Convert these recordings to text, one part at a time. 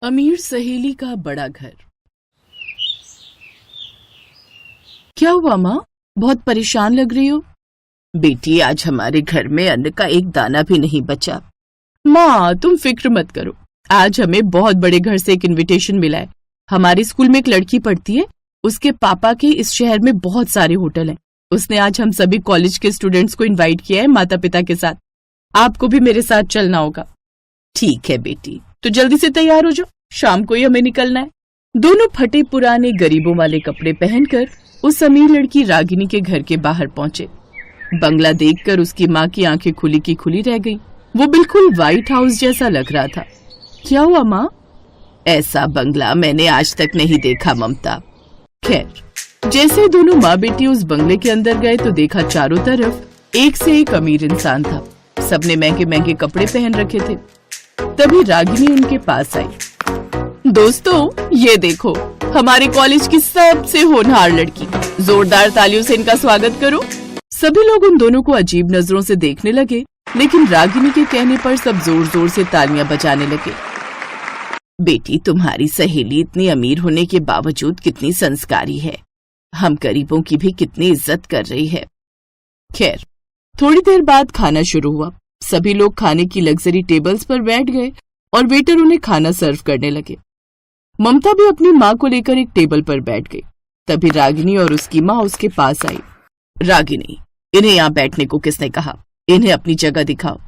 अमीर सहेली का बड़ा घर। क्या हुआ माँ, बहुत परेशान लग रही हो? बेटी, आज हमारे घर में अन्न का एक दाना भी नहीं बचा। माँ तुम फिक्र मत करो, आज हमें बहुत बड़े घर से एक इनविटेशन मिला है। हमारे स्कूल में एक लड़की पढ़ती है, उसके पापा के इस शहर में बहुत सारे होटल हैं। उसने आज हम सभी कॉलेज के स्टूडेंट्स को इनवाइट किया है माता पिता के साथ। आपको भी मेरे साथ चलना होगा। ठीक है बेटी, तो जल्दी से तैयार हो जाओ, शाम को ही हमें निकलना है। दोनों फटे पुराने गरीबों वाले कपड़े पहनकर उस अमीर लड़की रागिनी के घर के बाहर पहुंचे। बंगला देखकर उसकी माँ की आंखें खुली की खुली रह गईं। वो बिल्कुल व्हाइट हाउस जैसा लग रहा था। क्या हुआ माँ? ऐसा बंगला मैंने आज तक नहीं देखा ममता। खैर, जैसे दोनों माँ बेटी उस बंगले के अंदर गए तो देखा चारों तरफ एक से एक अमीर इंसान था। सबने महंगे महंगे कपड़े पहन रखे थे। तभी रागिनी उनके पास आई। दोस्तों, ये देखो हमारे कॉलेज की सबसे होनहार लड़की। जोरदार तालियों से इनका स्वागत करो। सभी लोग उन दोनों को अजीब नजरों से देखने लगे, लेकिन रागिनी के कहने पर सब जोर जोर से तालियां बजाने लगे। बेटी, तुम्हारी सहेली इतनी अमीर होने के बावजूद कितनी संस्कारी है। हम गरीबों की भी कितनी इज्जत कर रही है। खैर, थोड़ी देर बाद खाना शुरू हुआ। सभी लोग खाने की लग्जरी टेबल्स पर बैठ गए और वेटर उन्हें खाना सर्व करने लगे। ममता भी अपनी माँ को लेकर एक टेबल पर बैठ गई। तभी रागिनी और उसकी माँ उसके पास आई। रागिनी, इन्हें यहाँ बैठने को किसने कहा? इन्हें अपनी जगह दिखाओ।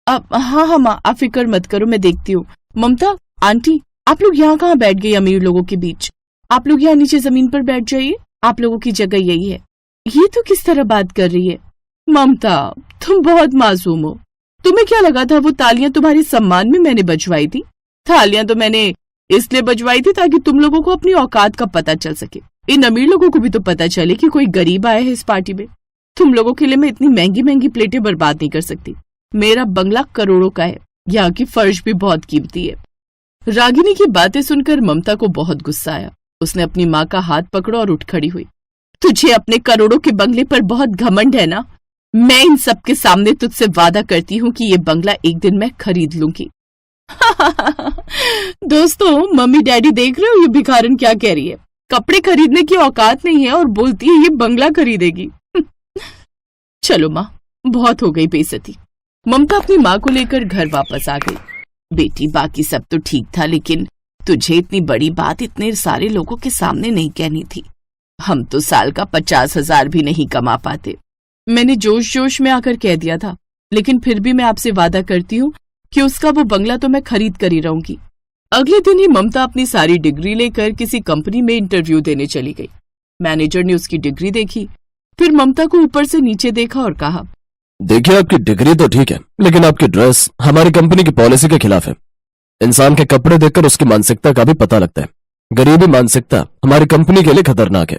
अब हाँ माँ, आप फिक्र मत करो, मैं देखती हूँ। ममता, आंटी, आप लोग यहाँ कहाँ बैठ गई अमीर लोगों के बीच? आप लोग यहाँ नीचे जमीन पर बैठ जाइए, आप लोगों की जगह यही है। ये तो किस तरह बात कर रही है? ममता, तुम बहुत मासूम हो। तुम्हें क्या लगा था वो तालियां तुम्हारे सम्मान में मैंने बजवाई थी? तालियां तो मैंने इसलिए बजवाई थी ताकि तुम लोगों को अपनी औकात का पता चल सके। इन अमीर लोगों को भी तो पता चले कि कोई गरीब आया है इस पार्टी में। तुम लोगों के लिए मैं इतनी महंगी महंगी प्लेटें बर्बाद नहीं कर सकती। मेरा बंगला करोड़ों का है, यहाँ की फर्श भी बहुत कीमती है। रागिनी की बातें सुनकर ममता को बहुत गुस्सा आया। उसने अपनी माँ का हाथ पकड़ा और उठ खड़ी हुई। तुझे अपने करोड़ों के बंगले पर बहुत घमंड है ना? मैं इन सब के सामने तुझसे वादा करती हूँ कि ये बंगला एक दिन मैं खरीद लूंगी। दोस्तों, मम्मी डैडी देख रहे हो ये भिखारन क्या कह रही है? कपड़े खरीदने की औकात नहीं है और बोलती है ये बंगला खरीदेगी। चलो माँ, बहुत हो गई बेइज्जती। ममता अपनी माँ को लेकर घर वापस आ गई। बेटी, बाकी सब तो ठीक था, लेकिन तुझे इतनी बड़ी बात इतने सारे लोगों के सामने नहीं कहनी थी। हम तो साल का 50,000 भी नहीं कमा पाते। मैंने जोश जोश में आकर कह दिया था, लेकिन फिर भी मैं आपसे वादा करती हूँ कि उसका वो बंगला तो मैं खरीद कर ही रहूंगी। अगले दिन ही ममता अपनी सारी डिग्री लेकर किसी कंपनी में इंटरव्यू देने चली गई। मैनेजर ने उसकी डिग्री देखी, फिर ममता को ऊपर से नीचे देखा और कहा, देखिए, आपकी डिग्री तो ठीक है, लेकिन आपकी ड्रेस हमारी कंपनी की पॉलिसी के खिलाफ है। इंसान के कपड़े देखकर उसकी मानसिकता का भी पता लगता है। गरीबी मानसिकता हमारी कंपनी के लिए खतरनाक है।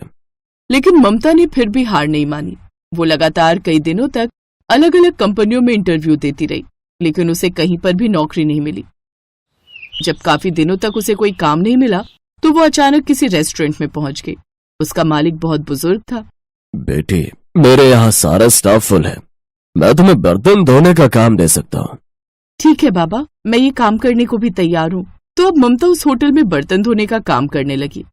लेकिन ममता ने फिर भी हार नहीं मानी। वो लगातार कई दिनों तक अलग अलग कंपनियों में इंटरव्यू देती रही, लेकिन उसे कहीं पर भी नौकरी नहीं मिली। जब काफी दिनों तक उसे कोई काम नहीं मिला तो वो अचानक किसी रेस्टोरेंट में पहुंच गई। उसका मालिक बहुत बुजुर्ग था। बेटी, मेरे यहाँ सारा स्टाफ फुल है, मैं तुम्हें बर्तन धोने का काम दे सकता हूँ। ठीक है बाबा, मैं ये काम करने को भी तैयार हूँ। तो अब ममता उस होटल में बर्तन धोने का काम करने लगी।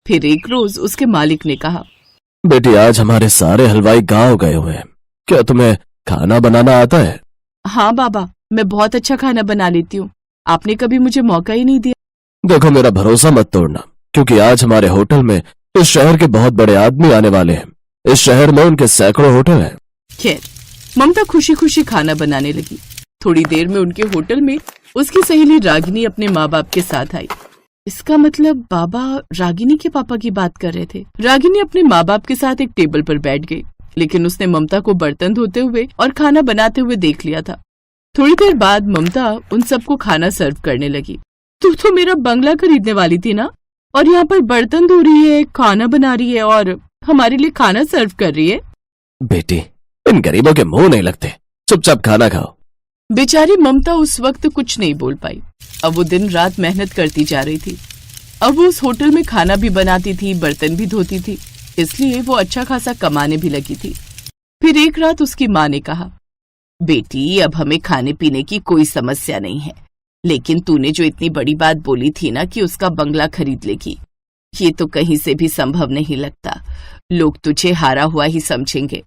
फिर एक रोज उसके मालिक ने कहा, बेटी, आज हमारे सारे हलवाई गांव गए हुए हैं, क्या तुम्हें खाना बनाना आता है? हाँ बाबा, मैं बहुत अच्छा खाना बना लेती हूँ, आपने कभी मुझे मौका ही नहीं दिया। देखो, मेरा भरोसा मत तोड़ना, क्योंकि आज हमारे होटल में इस शहर के बहुत बड़े आदमी आने वाले हैं। इस शहर में उनके सैकड़ों होटल हैं। खैर, ममता खुशी खुशी खाना बनाने लगी। थोड़ी देर में उनके होटल में उसकी सहेली रागिनी अपने माँ बाप के साथ आई। इसका मतलब बाबा रागिनी के पापा की बात कर रहे थे। रागिनी अपने माँ बाप के साथ एक टेबल पर बैठ गई, लेकिन उसने ममता को बर्तन धोते हुए और खाना बनाते हुए देख लिया था। थोड़ी देर बाद ममता उन सबको खाना सर्व करने लगी। तू तो मेरा बंगला खरीदने वाली थी ना, और यहाँ पर बर्तन धो रही है, खाना बना रही है और हमारे लिए खाना सर्व कर रही है। बेटी, इन गरीबों के मुंह नहीं लगते, चुपचाप खाना खाओ। बेचारी ममता उस वक्त कुछ नहीं बोल पाई। अब वो दिन रात मेहनत करती जा रही थी। अब वो उस होटल में खाना भी बनाती थी, बर्तन भी धोती थी, इसलिए वो अच्छा खासा कमाने भी लगी थी। फिर फिर एक रात उसकी माँ ने कहा, बेटी अब हमें खाने पीने की कोई समस्या नहीं है, लेकिन तूने जो इतनी बड़ी बात बोली थी ना कि उसका बंगला खरीद लेगी, ये तो कहीं से भी संभव नहीं लगता। लोग तुझे हारा हुआ ही समझेंगे।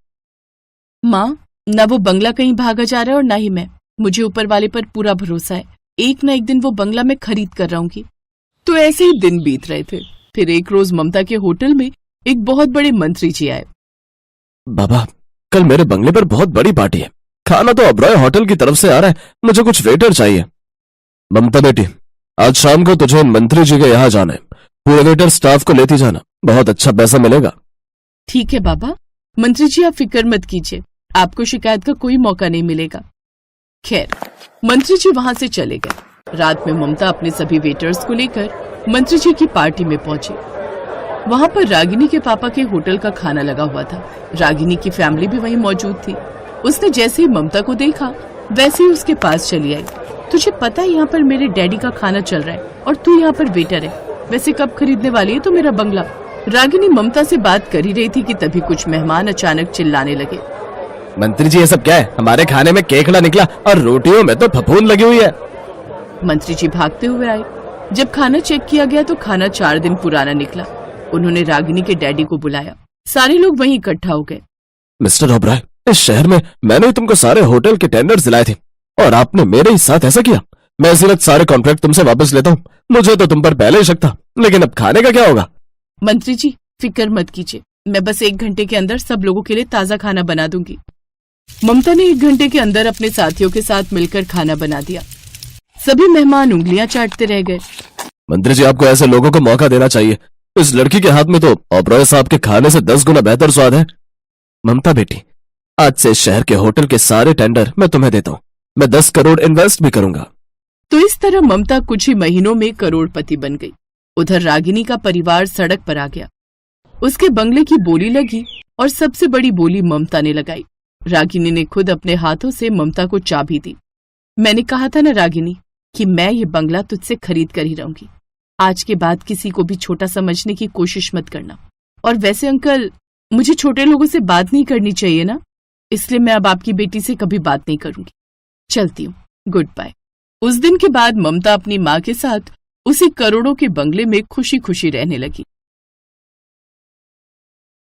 माँ, न वो बंगला कहीं भागा जा रहा है और ना ही मैं। मुझे ऊपर वाले पर पूरा भरोसा है, एक ना एक दिन वो बंगला मैं खरीद कर रहूंगी। तो ऐसे ही दिन बीत रहे थे। फिर एक रोज ममता के होटल में एक बहुत बड़े मंत्री जी आए। बाबा, कल मेरे बंगले पर बहुत बड़ी पार्टी है। खाना तो ओबरॉय होटल की तरफ से आ रहा है, मुझे कुछ वेटर चाहिए। ममता बेटी, आज शाम को तुझे मंत्री जी के यहाँ जाना है। पूरे वेटर स्टाफ को लेती जाना, बहुत अच्छा पैसा मिलेगा। ठीक है बाबा, मंत्री जी आप फिक्र मत कीजिए, आपको शिकायत का कोई मौका नहीं मिलेगा। खैर, मंत्री जी वहां से चले गए। रात में ममता अपने सभी वेटर्स को लेकर मंत्री जी की पार्टी में पहुंची। वहां पर रागिनी के पापा के होटल का खाना लगा हुआ था। रागिनी की फैमिली भी वहीं मौजूद थी। उसने जैसे ही ममता को देखा वैसे ही उसके पास चली आई। तुझे पता है यहाँ पर मेरे डैडी का खाना चल रहा है और तू यहाँ पर वेटर है, वैसे कब खरीदने वाली है तो मेरा बंगला? रागिनी ममता से बात कर ही रही थी कि तभी कुछ मेहमान अचानक चिल्लाने लगे, मंत्री जी ये सब क्या है? हमारे खाने में केकड़ा निकला और रोटियों में तो फफूंद लगी हुई है। मंत्री जी भागते हुए आए। जब खाना चेक किया गया तो खाना 4 दिन पुराना निकला। उन्होंने रागिनी के डैडी को बुलाया। सारे लोग वहीं इकट्ठा हो गए। मिस्टर ओबराय, इस शहर में मैंने तुमको सारे होटल के टेंडर्स दिलाए थे और आपने मेरे ही साथ ऐसा किया। मैं इसी वक्त सारे कॉन्ट्रैक्ट तुमसे वापस लेता हूँ। मुझे तो तुम पर पहले ही शक था, लेकिन अब खाने का क्या होगा? मंत्री जी फिक्र मत कीजिए, मैं बस 1 घंटे के अंदर सब लोगों के लिए ताजा खाना बना दूंगी। ममता ने 1 घंटे के अंदर अपने साथियों के साथ मिलकर खाना बना दिया। सभी मेहमान उंगलियां चाटते रह गए। मंत्री जी, आपको ऐसे लोगों को मौका देना चाहिए। इस लड़की के हाथ में तो ओबरॉय साहब के खाने से 10 गुना बेहतर स्वाद है। ममता बेटी, आज से इस शहर के होटल के सारे टेंडर मैं तुम्हें देता हूँ। मैं 10 करोड़ इन्वेस्ट भी करूंगा। तो इस तरह ममता कुछ ही महीनों में करोड़पति बन गई। उधर रागिनी का परिवार सड़क पर आ गया। उसके बंगले की बोली लगी और सबसे बड़ी बोली ममता ने लगाई। रागिनी ने खुद अपने हाथों से ममता को चाबी दी। मैंने कहा था ना रागिनी कि मैं ये बंगला तुझसे खरीद कर ही रहूंगी। आज के बाद किसी को भी छोटा समझने की कोशिश मत करना। और वैसे अंकल, मुझे छोटे लोगों से बात नहीं करनी चाहिए ना, इसलिए मैं अब आपकी बेटी से कभी बात नहीं करूंगी। चलती हूँ, गुड बाय। उस दिन के बाद ममता अपनी माँ के साथ उसी करोड़ों के बंगले में खुशी खुशी रहने लगी।